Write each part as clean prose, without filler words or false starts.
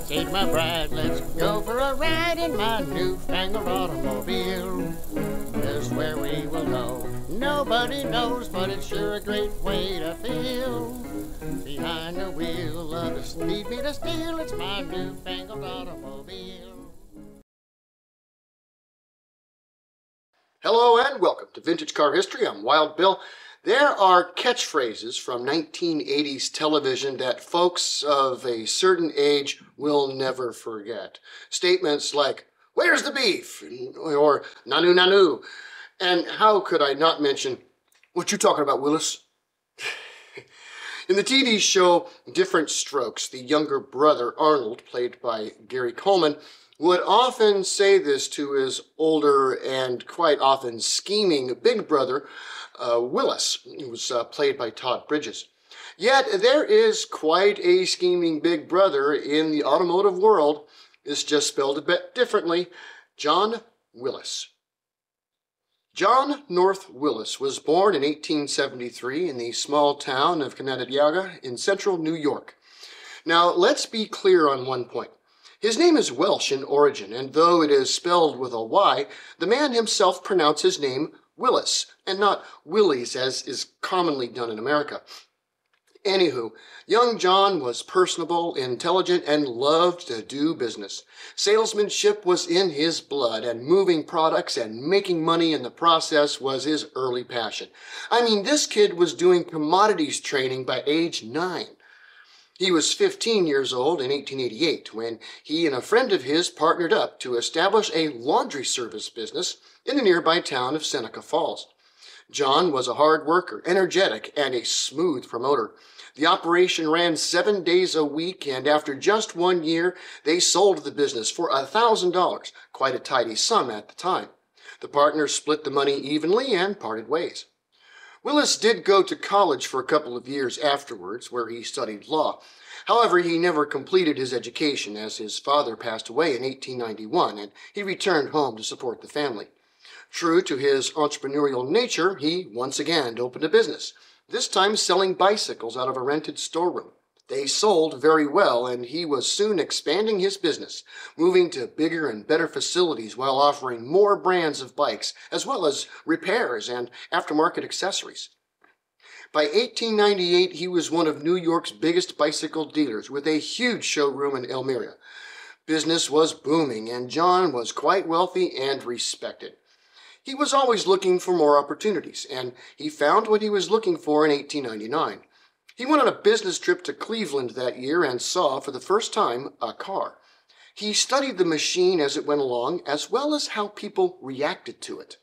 Take my bride, let's go for a ride in my newfangled automobile. Here's where we will go. Nobody knows, but it's sure a great way to feel. Behind the wheel of the speed meter steel, it's my newfangled automobile. Hello and welcome to Vintage Car History. I'm Wild Bill. There are catchphrases from 1980s television that folks of a certain age will never forget. Statements like, "Where's the beef?" or "Nanu Nanu." And how could I not mention, "What you talking about, Willys?" In the TV show Different Strokes, the younger brother, Arnold, played by Gary Coleman, would often say this to his older and quite often scheming big brother, Willys, who was played by Todd Bridges. Yet there is quite a scheming big brother in the automotive world. It's just spelled a bit differently. John Willys. John North Willys was born in 1873 in the small town of Canandaigua in central New York. Now, let's be clear on one point. His name is Welsh in origin, and though it is spelled with a Y, the man himself pronounced his name Willys, and not Willys as is commonly done in America. Anywho, young John was personable, intelligent, and loved to do business. Salesmanship was in his blood, and moving products and making money in the process was his early passion. I mean, this kid was doing commodities trading by age 9. He was 15 years old in 1888 when he and a friend of his partnered up to establish a laundry service business in the nearby town of Seneca Falls. John was a hard worker, energetic, and a smooth promoter. The operation ran 7 days a week, and after just 1 year, they sold the business for $1,000, quite a tidy sum at the time. The partners split the money evenly and parted ways. Willys did go to college for a couple of years afterwards, where he studied law. However, he never completed his education as his father passed away in 1891, and he returned home to support the family. True to his entrepreneurial nature, he once again opened a business, this time selling bicycles out of a rented storeroom. They sold very well, and he was soon expanding his business, moving to bigger and better facilities while offering more brands of bikes, as well as repairs and aftermarket accessories. By 1898, he was one of New York's biggest bicycle dealers, with a huge showroom in Elmira. Business was booming, and John was quite wealthy and respected. He was always looking for more opportunities, and he found what he was looking for in 1899. He went on a business trip to Cleveland that year and saw, for the first time, a car. He studied the machine as it went along, as well as how people reacted to it,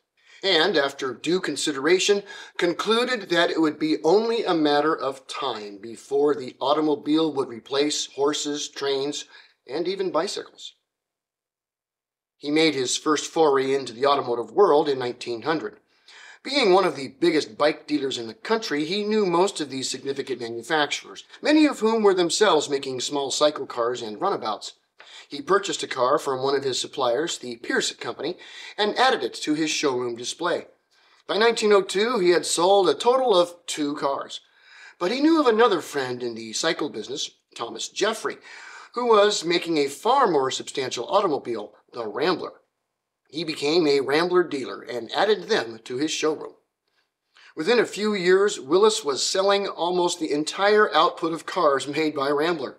and, after due consideration, concluded that it would be only a matter of time before the automobile would replace horses, trains, and even bicycles. He made his first foray into the automotive world in 1900. Being one of the biggest bike dealers in the country, he knew most of these significant manufacturers, many of whom were themselves making small cycle cars and runabouts. He purchased a car from one of his suppliers, the Pierce Company, and added it to his showroom display. By 1902, he had sold a total of 2 cars. But he knew of another friend in the cycle business, Thomas Jeffrey, who was making a far more substantial automobile, the Rambler. He became a Rambler dealer and added them to his showroom. Within a few years, Willys was selling almost the entire output of cars made by Rambler.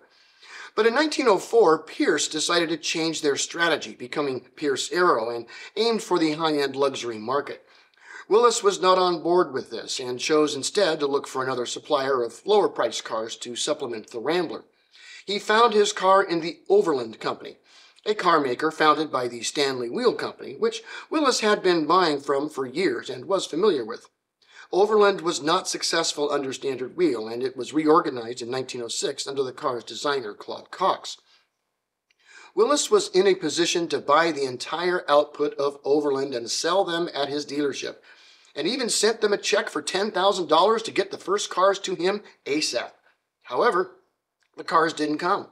But in 1904, Pierce decided to change their strategy, becoming Pierce Aero, and aimed for the high-end luxury market. Willys was not on board with this and chose instead to look for another supplier of lower-priced cars to supplement the Rambler. He found his car in the Overland Company, a car maker founded by the Stanley Wheel Company, which Willys had been buying from for years and was familiar with. Overland was not successful under Standard Wheel, and it was reorganized in 1906 under the car's designer, Claude Cox. Willys was in a position to buy the entire output of Overland and sell them at his dealership, and even sent them a check for $10,000 to get the first cars to him ASAP. However, the cars didn't come,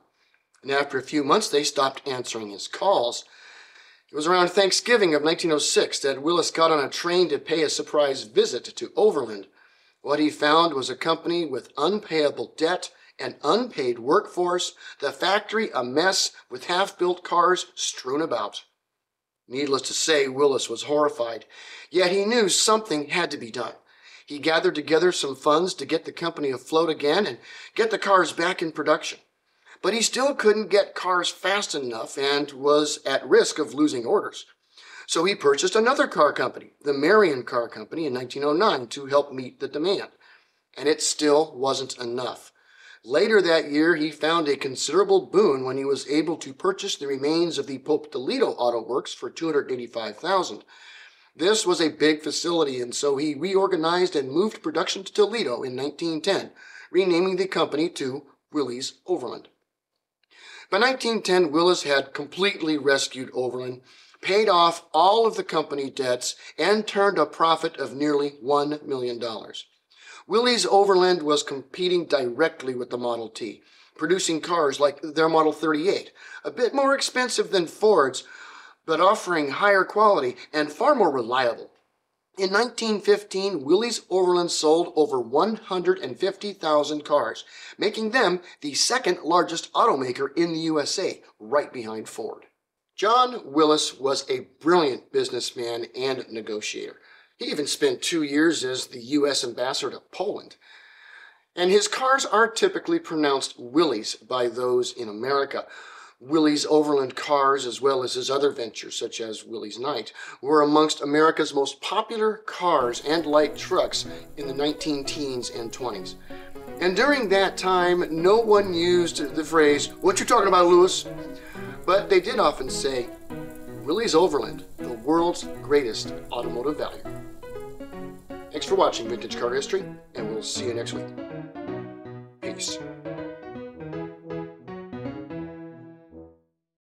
and after a few months they stopped answering his calls. It was around Thanksgiving of 1906 that Willys got on a train to pay a surprise visit to Overland. What he found was a company with unpayable debt an unpaid workforce, the factory a mess with half-built cars strewn about. Needless to say, Willys was horrified, yet he knew something had to be done. He gathered together some funds to get the company afloat again and get the cars back in production. But he still couldn't get cars fast enough and was at risk of losing orders. So he purchased another car company, the Marion Car Company, in 1909 to help meet the demand. And it still wasn't enough. Later that year, he found a considerable boon when he was able to purchase the remains of the Pope Toledo Auto Works for $285,000. This was a big facility, and so he reorganized and moved production to Toledo in 1910, renaming the company to Willys Overland. By 1910, Willys had completely rescued Overland, paid off all of the company debts, and turned a profit of nearly $1 million. Willys Overland was competing directly with the Model T, producing cars like their Model 38, a bit more expensive than Ford's, but offering higher quality and far more reliable. In 1915, Willys Overland sold over 150,000 cars, making them the second largest automaker in the USA, right behind Ford. John Willys was a brilliant businessman and negotiator. He even spent 2 years as the U.S. ambassador to Poland. And his cars are typically pronounced Willys by those in America. Willys Overland cars, as well as his other ventures, such as Willys Knight, were amongst America's most popular cars and light trucks in the 19-teens and 20s. And during that time, no one used the phrase, "What you talking about, Lewis?" But they did often say, "Willys Overland, the world's greatest automotive value." Thanks for watching Vintage Car History, and we'll see you next week. Peace.